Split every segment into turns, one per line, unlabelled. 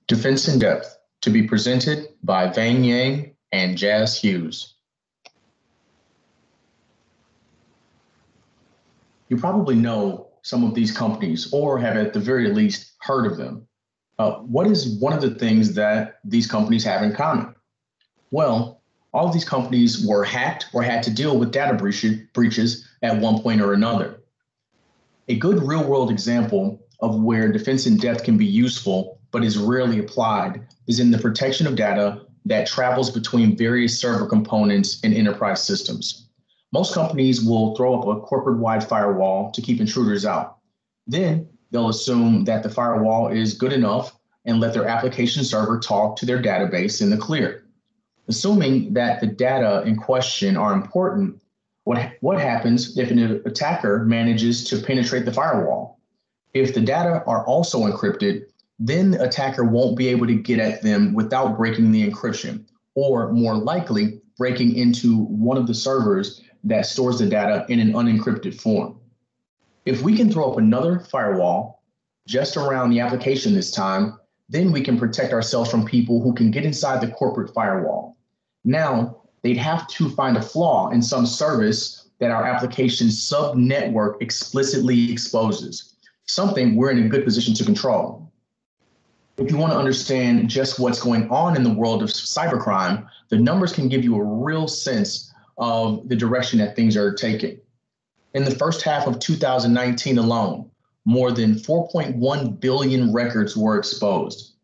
Defense in Depth, to be presented by Vang and Jazzmon Hughes. You probably know some of these companies or have at the very least heard of them. What is one of the things that these companies have in common? Well, all of these companies were hacked or had to deal with data breaches at one point or another. A good real-world example of where defense in depth can be useful but is rarely applied is in the protection of data that travels between various server components in enterprise systems. Most companies will throw up a corporate-wide firewall to keep intruders out. Then they'll assume that the firewall is good enough and let their application server talk to their database in the clear. Assuming that the data in question are important, what happens if an attacker manages to penetrate the firewall? If the data are also encrypted, then the attacker won't be able to get at them without breaking the encryption, or more likely, breaking into one of the servers that stores the data in an unencrypted form. If we can throw up another firewall just around the application this time, then we can protect ourselves from people who can get inside the corporate firewall. Now, they'd have to find a flaw in some service that our application sub-network explicitly exposes, something we're in a good position to control. If you want to understand just what's going on in the world of cybercrime, the numbers can give you a real sense of the direction that things are taking. In the first half of 2019 alone, more than 4.1 billion records were exposed.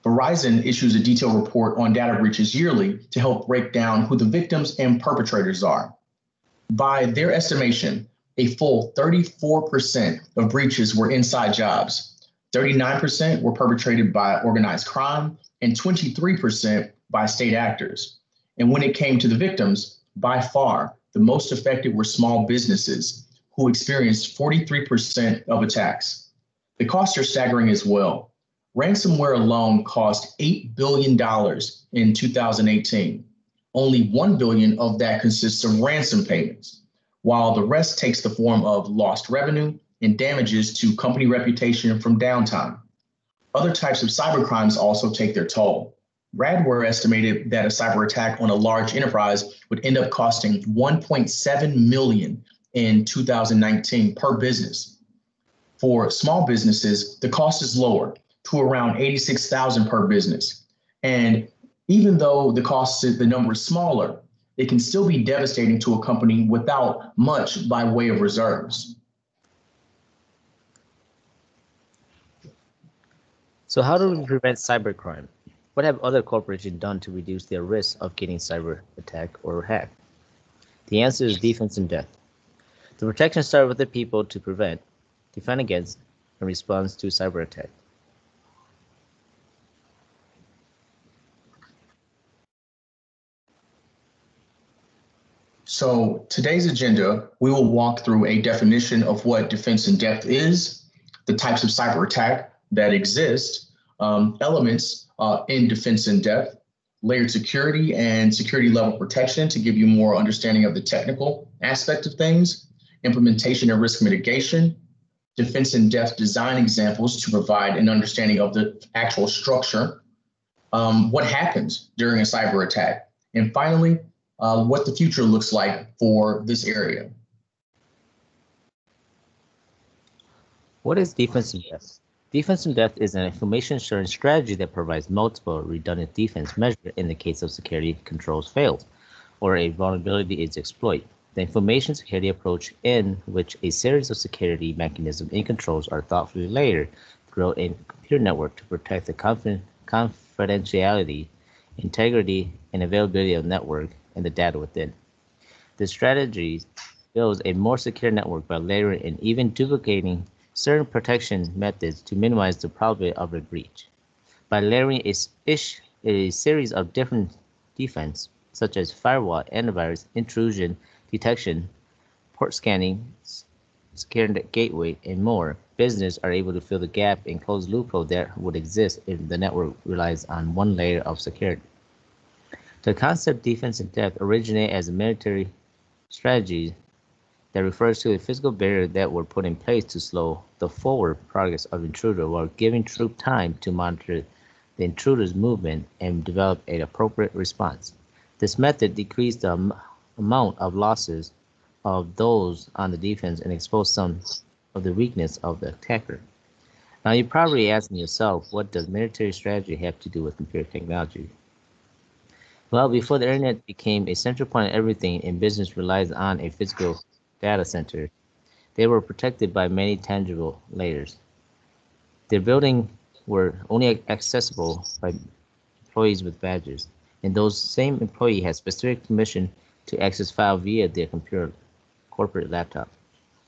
Verizon issues a detailed report on data breaches yearly to help break down who the victims and perpetrators are. By their estimation, a full 34% of breaches were inside jobs, 39% were perpetrated by organized crime, and 23% by state actors. And when it came to the victims, by far, the most affected were small businesses, who experienced 43% of attacks. The costs are staggering as well. Ransomware alone cost $8 billion in 2018. Only $1 billion of that consists of ransom payments, while the rest takes the form of lost revenue and damages to company reputation from downtime. Other types of cybercrimes also take their toll. Radware estimated that a cyber attack on a large enterprise would end up costing $1.7 million in 2019 per business. For small businesses, the cost is lower, to around $86,000 per business. And even though the number is smaller, it can still be devastating to a company without much by way of reserves.
So how do we prevent cybercrime? What have other corporations done to reduce their risk of getting cyber attacked or hacked? The answer is defense in depth. The protection starts with the people to prevent, defend against, and respond to cyber attack.
So today's agenda, we will walk through a definition of what defense in depth is, the types of cyber attack that exist, elements in defense in depth, layered security and security level protection to give you more understanding of the technical aspect of things, implementation and risk mitigation, defense in depth design examples to provide an understanding of the actual structure, what happens during a cyber attack, and finally, what the future looks like for this area.
What is defense in depth? Defense in depth is an information sharing strategy that provides multiple redundant defense measures in the case of security controls failed or a vulnerability is exploited. The information security approach in which a series of security mechanisms and controls are thoughtfully layered throughout a computer network to protect the confidentiality, integrity, and availability of the network and the data within. The strategy builds a more secure network by layering and even duplicating certain protection methods to minimize the probability of a breach. By layering a series of different defense, such as firewall, antivirus, intrusion detection, port scanning, secure gateway, and more, businesses are able to fill the gap and close loophole that would exist if the network relies on one layer of security. The concept defense in depth originated as a military strategy that refers to a physical barrier that were put in place to slow the forward progress of intruder while giving troops time to monitor the intruder's movement and develop an appropriate response. This method decreased the amount of losses of those on the defense and exposed some of the weakness of the attacker. Now you're probably asking yourself, what does military strategy have to do with computer technology? Well, before the internet became a central point of everything and business relies on a physical data center, they were protected by many tangible layers. Their buildings were only accessible by employees with badges, and those same employees had specific permission to access files via their computer corporate laptop.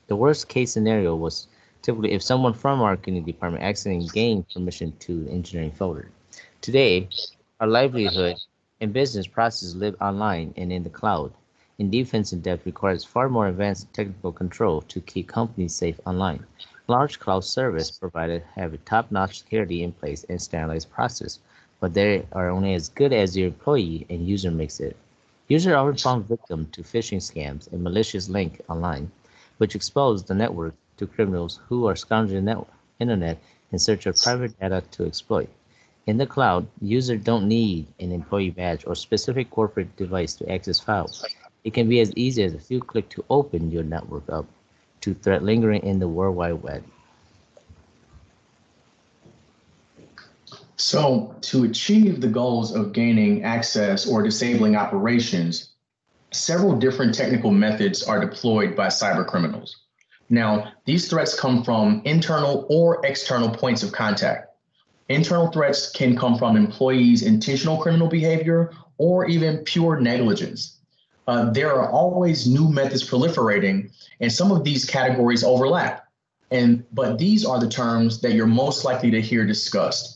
The worst case scenario was typically if someone from our marketing department accidentally gained permission to the engineering folder. Today, our livelihood and business processes live online and in the cloud, and defense in depth requires far more advanced technical control to keep companies safe online. Large cloud service providers have a top-notch security in place and standardized process, but they are only as good as your employee and user makes it. Users are often found victim to phishing scams and malicious links online, which expose the network to criminals who are scourging the internet in search of private data to exploit. In the cloud, users don't need an employee badge or specific corporate device to access files. It can be as easy as a few clicks to open your network up to threat lingering in the World Wide Web.
So to achieve the goals of gaining access or disabling operations, several different technical methods are deployed by cybercriminals. Now, these threats come from internal or external points of contact. Internal threats can come from employees' intentional criminal behavior or even pure negligence. There are always new methods proliferating, and some of these categories overlap. But these are the terms that you're most likely to hear discussed.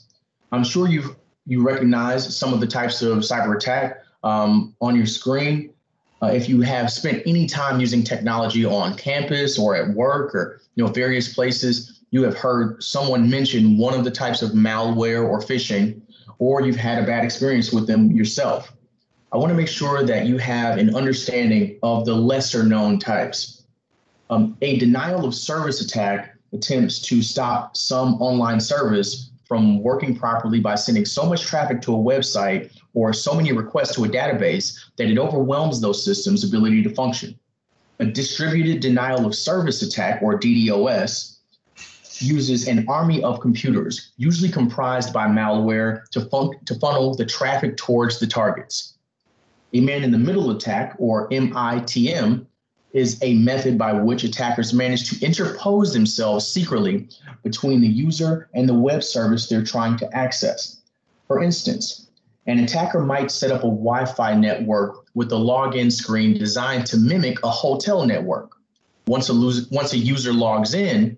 I'm sure you recognize some of the types of cyber attack on your screen. If you have spent any time using technology on campus or at work or various places, you have heard someone mention one of the types of malware or phishing, or you've had a bad experience with them yourself. I want to make sure that you have an understanding of the lesser known types. A denial of service attack attempts to stop some online service from working properly by sending so much traffic to a website or so many requests to a database that it overwhelms those systems' ability to function. A distributed denial of service attack, or DDoS, uses an army of computers, usually comprised by malware, to funnel the traffic towards the targets. A man-in-the-middle attack, or MITM, is a method by which attackers manage to interpose themselves secretly between the user and the web service they're trying to access. For instance, an attacker might set up a Wi-Fi network with a login screen designed to mimic a hotel network. Once a user logs in,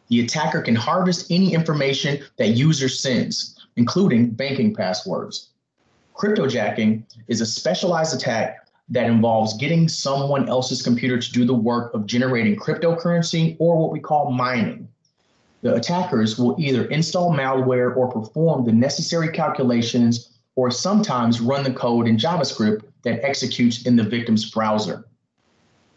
the attacker can harvest any information that user sends, including banking passwords. Cryptojacking is a specialized attack that involves getting someone else's computer to do the work of generating cryptocurrency, or what we call mining. The attackers will either install malware or perform the necessary calculations, or sometimes run the code in JavaScript that executes in the victim's browser.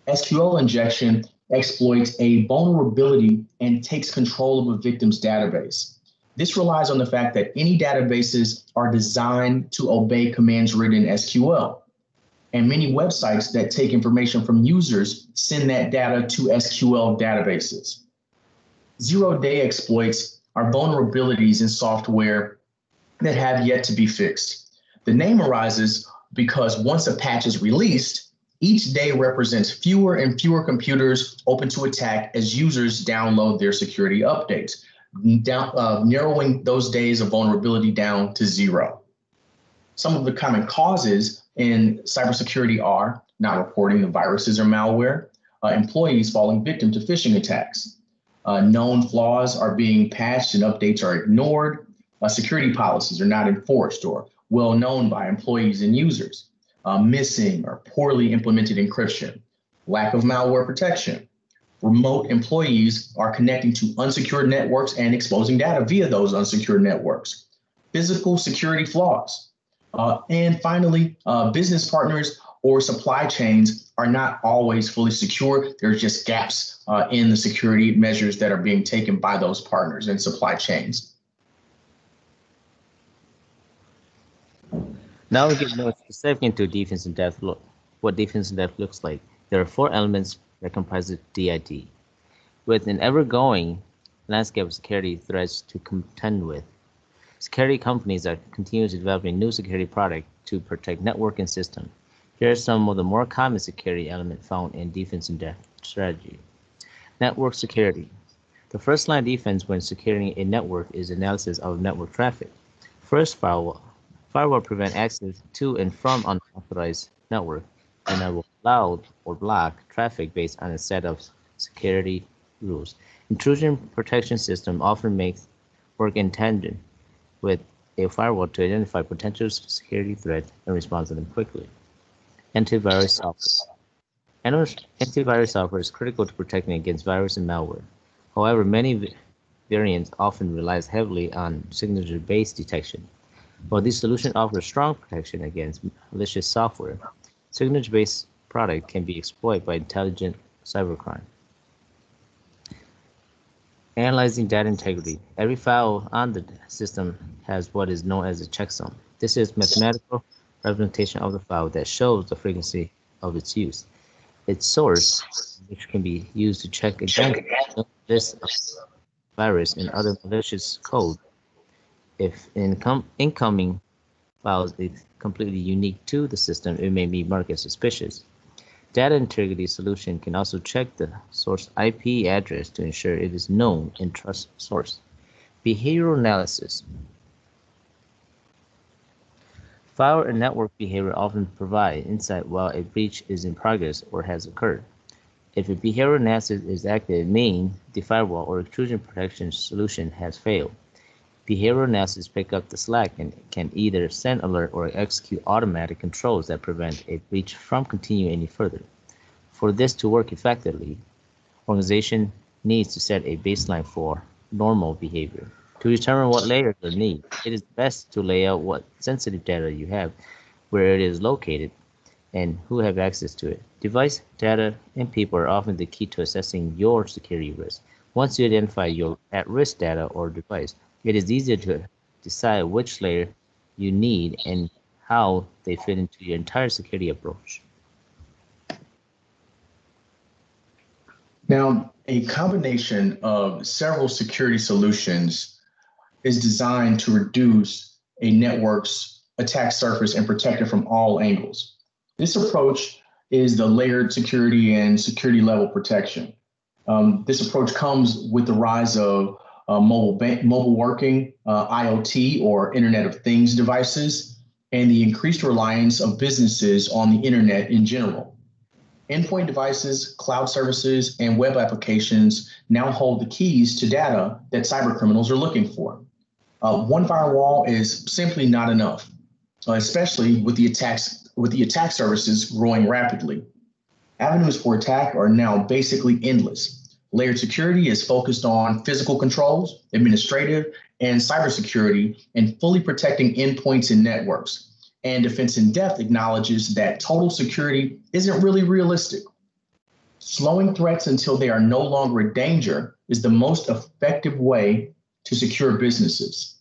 SQL injection exploits a vulnerability and takes control of a victim's database. This relies on the fact that any databases are designed to obey commands written in SQL. And many websites that take information from users send that data to SQL databases. Zero-day exploits are vulnerabilities in software that have yet to be fixed. The name arises because once a patch is released, each day represents fewer and fewer computers open to attack as users download their security updates, narrowing those days of vulnerability down to zero. Some of the common causes in cybersecurity are not reporting the viruses or malware, employees falling victim to phishing attacks, known flaws are being patched and updates are ignored, security policies are not enforced or well known by employees and users, missing or poorly implemented encryption, lack of malware protection. Remote employees are connecting to unsecured networks and exposing data via those unsecured networks, physical security flaws. And finally, business partners or supply chains are not always fully secure. There's just gaps in the security measures that are being taken by those partners and supply chains.
Now we get more specific into defense in depth look. What defense in depth looks like. There are four elements that comprise the DID. With an ever-growing landscape of security threats to contend with, security companies are continuously developing new security products to protect network and system. Here are some of the more common security elements found in defense in depth strategy. Network security. The first line of defense when securing a network is analysis of network traffic. First, firewall. Firewall prevent access to and from unauthorized network and will allow or block traffic based on a set of security rules. Intrusion protection system often makes work in tandem with a firewall to identify potential security threats and respond to them quickly. Antivirus software. Antivirus software is critical to protecting against virus and malware. However, many variants often relies heavily on signature-based detection. While these solutions offer strong protection against malicious software, signature-based product can be exploited by intelligent cybercrime. Analyzing data integrity. Every file on the system has what is known as a checksum. This is mathematical representation of the file that shows the frequency of its use. Its source, which can be used to check against this virus and other malicious code. If incoming files is completely unique to the system, it may be marked as suspicious. Data integrity solution can also check the source IP address to ensure it is known and trust source. Behavioral analysis. File and network behavior often provide insight while a breach is in progress or has occurred. If a behavioral analysis is active, it means the firewall or intrusion protection solution has failed. Behavioral analysis pick up the slack and can either send alert or execute automatic controls that prevent a breach from continuing any further. For this to work effectively, organization needs to set a baseline for normal behavior. To determine what layers are needed, it is best to lay out what sensitive data you have, where it is located, and who have access to it. Device, data, and people are often the key to assessing your security risk. Once you identify your at-risk data or device, it is easier to decide which layer you need and how they fit into your entire security approach.
Now, a combination of several security solutions is designed to reduce a network's attack surface and protect it from all angles. This approach is the layered security and security level protection. This approach comes with the rise of mobile working, IoT or Internet of Things devices, and the increased reliance of businesses on the internet in general. Endpoint devices, cloud services, and web applications now hold the keys to data that cybercriminals are looking for. One firewall is simply not enough, especially with the attack surfaces growing rapidly. Avenues for attack are now basically endless. Layered security is focused on physical controls, administrative, and cybersecurity, and fully protecting endpoints and networks. And Defense in Depth acknowledges that total security isn't really realistic. Slowing threats until they are no longer a danger is the most effective way to secure businesses.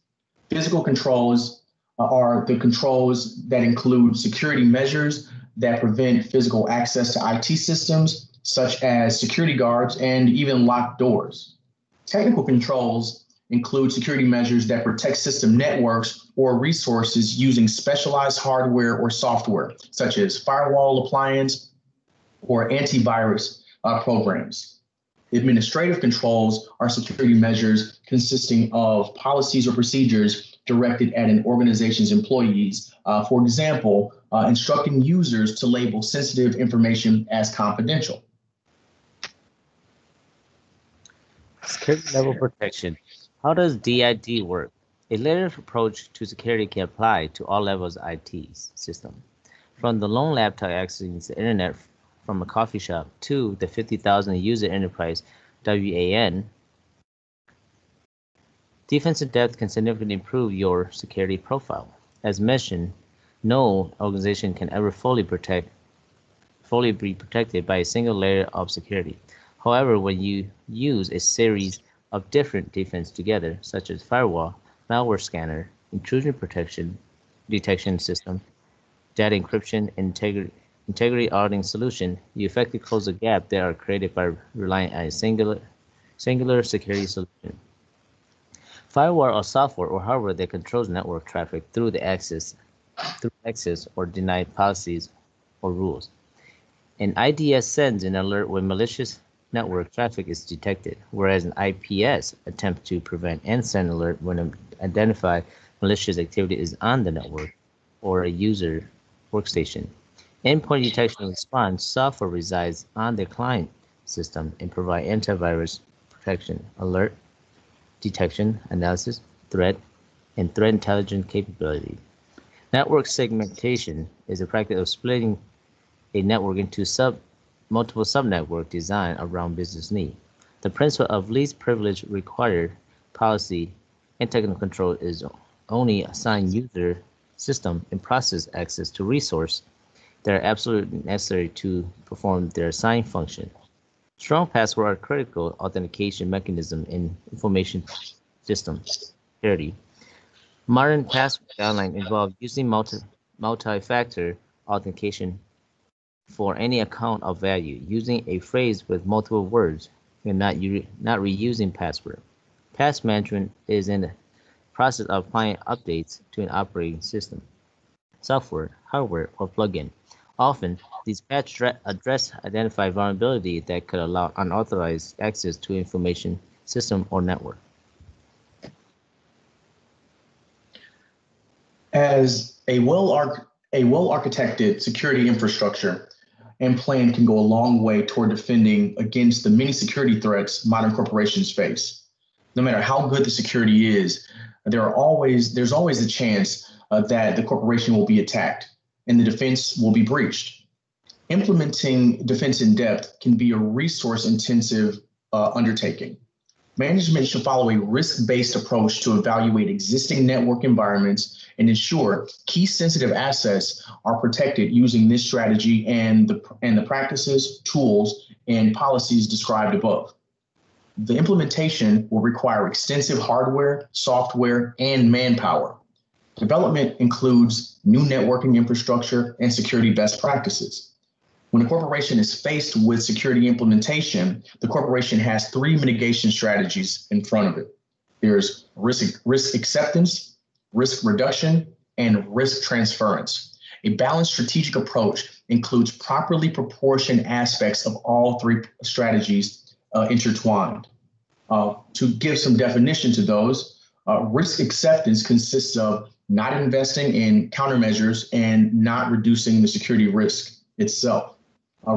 Physical controls are the controls that include security measures that prevent physical access to IT systems, such as security guards and even locked doors. Technical controls include security measures that protect system networks or resources using specialized hardware or software, such as firewall appliance or antivirus programs. Administrative controls are security measures consisting of policies or procedures directed at an organization's employees. For example, instructing users to label sensitive information as confidential.
Security level protection. How does DID work? A layered approach to security can apply to all levels of IT system, from the lone laptop accessing the internet from a coffee shop to the 50,000 user enterprise WAN. Defense in depth can significantly improve your security profile. As mentioned, no organization can ever fully be protected by a single layer of security. However, when you use a series of different defense together, such as firewall, malware scanner, intrusion protection detection system, data encryption, and integrity auditing solution, you effectively close the gap that are created by relying on a singular security solution. Firewall or software or hardware that controls network traffic through access or denied policies or rules. An IDS sends an alert when malicious network traffic is detected, whereas an IPS attempts to prevent and send alert when an identified malicious activity is on the network or a user workstation. Endpoint detection and response software resides on the client system and provide antivirus protection, alert detection, analysis, threat, and threat intelligence capability. Network segmentation is the practice of splitting a network into multiple subnetwork designed around business need. The principle of least privilege required policy and technical control is only assign user, system, and process access to resources that are absolutely necessary to perform their assigned function. Strong passwords are critical authentication mechanism in information system security. Modern password guidelines involve using multi-factor authentication for any account of value, using a phrase with multiple words, and not reusing password. Patch management is in the process of applying updates to an operating system, software, hardware, or plugin. Often, these patches address identify vulnerability that could allow unauthorized access to information system or network.
As a well-architected security infrastructure and plan can go a long way toward defending against the many security threats modern corporations face. No matter how good the security is, there's always a chance that the corporation will be attacked and the defense will be breached. Implementing defense in depth can be a resource-intensive undertaking. Management should follow a risk-based approach to evaluate existing network environments and ensure key sensitive assets are protected using this strategy and the practices, tools, and policies described above. The implementation will require extensive hardware, software, and manpower. Development includes new networking infrastructure and security best practices. When a corporation is faced with security implementation, the corporation has three mitigation strategies in front of it. There's risk acceptance, risk reduction, and risk transference. A balanced strategic approach includes properly proportioned aspects of all three strategies intertwined. To give some definition to those, risk acceptance consists of not investing in countermeasures and not reducing the security risk itself.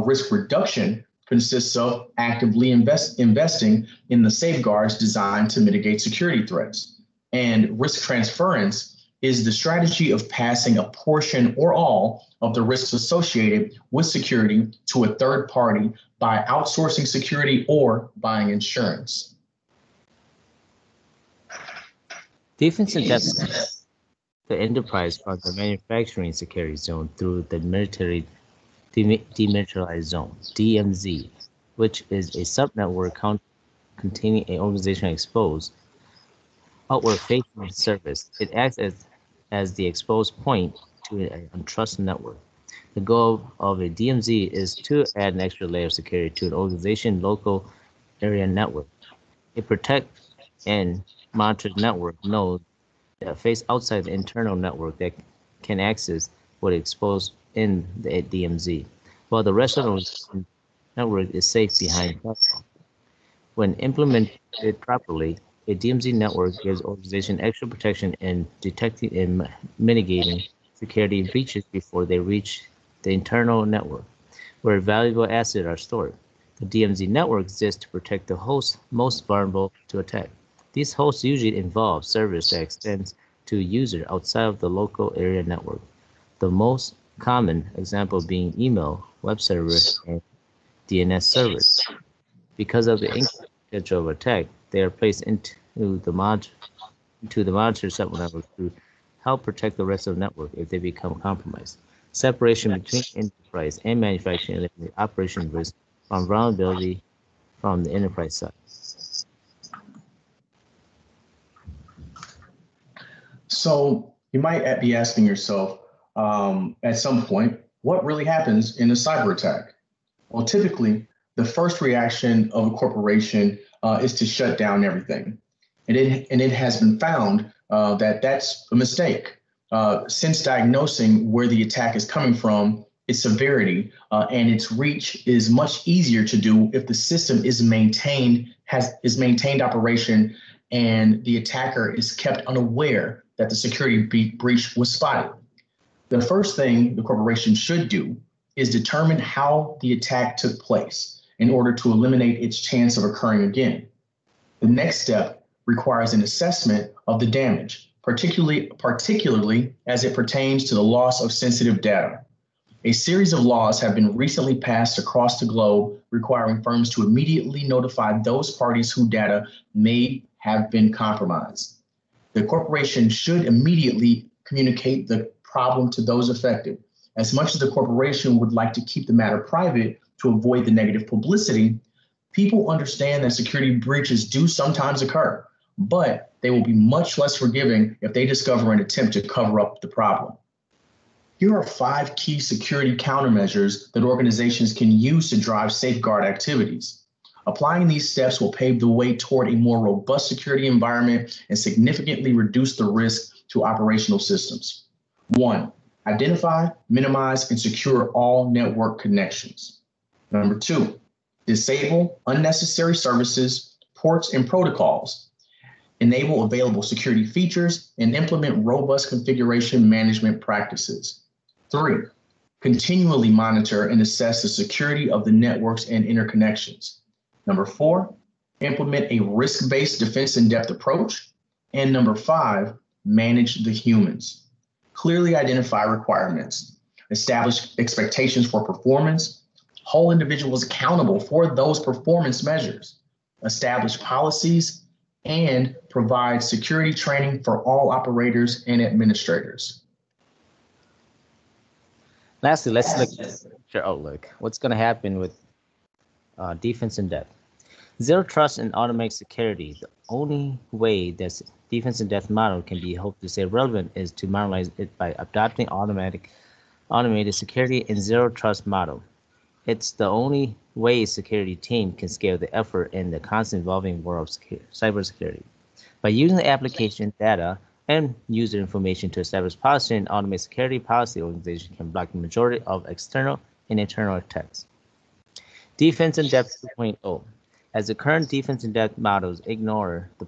Risk reduction consists of actively investing in the safeguards designed to mitigate security threats. And risk transference is the strategy of passing a portion or all of the risks associated with security to a third party by outsourcing security or buying insurance.
Defense in depth the enterprise from the manufacturing security zone through the military demilitarized zone, DMZ, which is a subnetwork containing an organization exposed outward-facing service. It acts as the exposed point to an untrusted network. The goal of a DMZ is to add an extra layer of security to an organization local area network. It protects and monitors network nodes that face outside the internal network that can access what is exposed in the DMZ, while the rest of the network is safe behind the platform. When implemented properly, a DMZ network gives organizations extra protection in detecting and mitigating security breaches before they reach the internal network, where valuable assets are stored. The DMZ network exists to protect the hosts most vulnerable to attack. These hosts usually involve servers that extend to users outside of the local area network. The most common example being email, web servers, and DNS servers. Because of the increased potential of attack, they are placed into the monitor subnetwork to help protect the rest of the network if they become compromised. Separation between enterprise and manufacturing eliminates operation risk from vulnerability from the enterprise side.
So you might be asking yourself, at some point, what really happens in a cyber attack? Well, typically, the first reaction of a corporation is to shut down everything. And it has been found that that's a mistake. Since diagnosing where the attack is coming from, its severity, and its reach is much easier to do if the system is maintained operation and the attacker is kept unaware that the security breach was spotted. The first thing the corporation should do is determine how the attack took place in order to eliminate its chance of occurring again. The next step requires an assessment of the damage, particularly as it pertains to the loss of sensitive data. A series of laws have been recently passed across the globe requiring firms to immediately notify those parties whose data may have been compromised. The corporation should immediately communicate the problem to those affected. As much as the corporation would like to keep the matter private to avoid the negative publicity, people understand that security breaches do sometimes occur, but they will be much less forgiving if they discover an attempt to cover up the problem. Here are 5 key security countermeasures that organizations can use to drive safeguard activities. Applying these steps will pave the way toward a more robust security environment and significantly reduce the risk to operational systems. 1, identify, minimize, and secure all network connections. Number 2, disable unnecessary services, ports, and protocols. Enable available security features and implement robust configuration management practices. 3, continually monitor and assess the security of the networks and interconnections. Number 4, implement a risk-based defense in-depth approach. And number 5, manage the humans. Clearly identify requirements, establish expectations for performance, hold individuals accountable for those performance measures, establish policies, and provide security training for all operators and administrators.
Lastly, let's look at your outlook. What's going to happen with defense in depth? Zero trust and automatic security. The only way this defense in depth model can be hoped to stay relevant is to modernize it by adopting automated security and zero trust model. It's the only way a security team can scale the effort in the constantly evolving world of cybersecurity. By using the application data and user information to establish policy and automate security policy, organization can block the majority of external and internal attacks. Defense in depth 2.0. As the current defense in depth models ignore the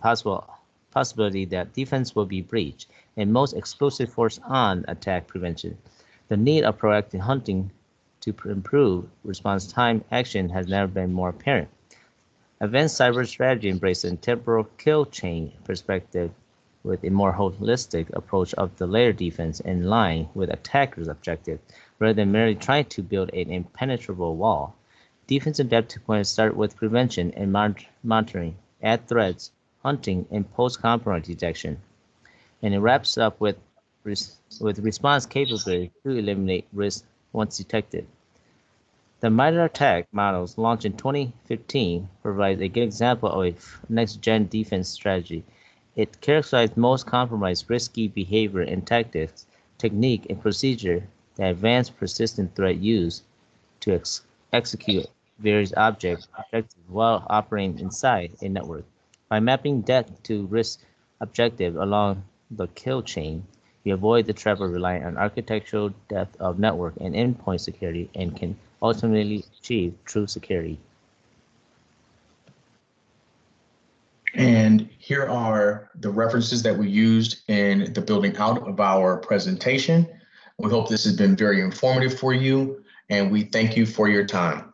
possibility that defense will be breached and most exclusive force on attack prevention, the need of proactive hunting to improve response time action has never been more apparent. Advanced cyber strategy embraces a temporal kill chain perspective with a more holistic approach of the layer defense in line with attackers' objective, rather than merely trying to build an impenetrable wall. Defense in depth 2.0 start with prevention and monitoring, add threats, hunting, and post-compromise detection. And it wraps up with response capability to eliminate risk once detected. The MITRE ATT&CK models launched in 2015 provides a good example of a next-gen defense strategy. It characterizes most compromised risky behavior and tactics, technique, and procedure that advanced persistent threat use to execute various objectives while operating inside a network. By mapping depth to risk objective along the kill chain, you avoid the trap of relying on architectural depth of network and endpoint security and can ultimately achieve true security.
And here are the references that we used in the building out of our presentation. We hope this has been very informative for you, and we thank you for your time.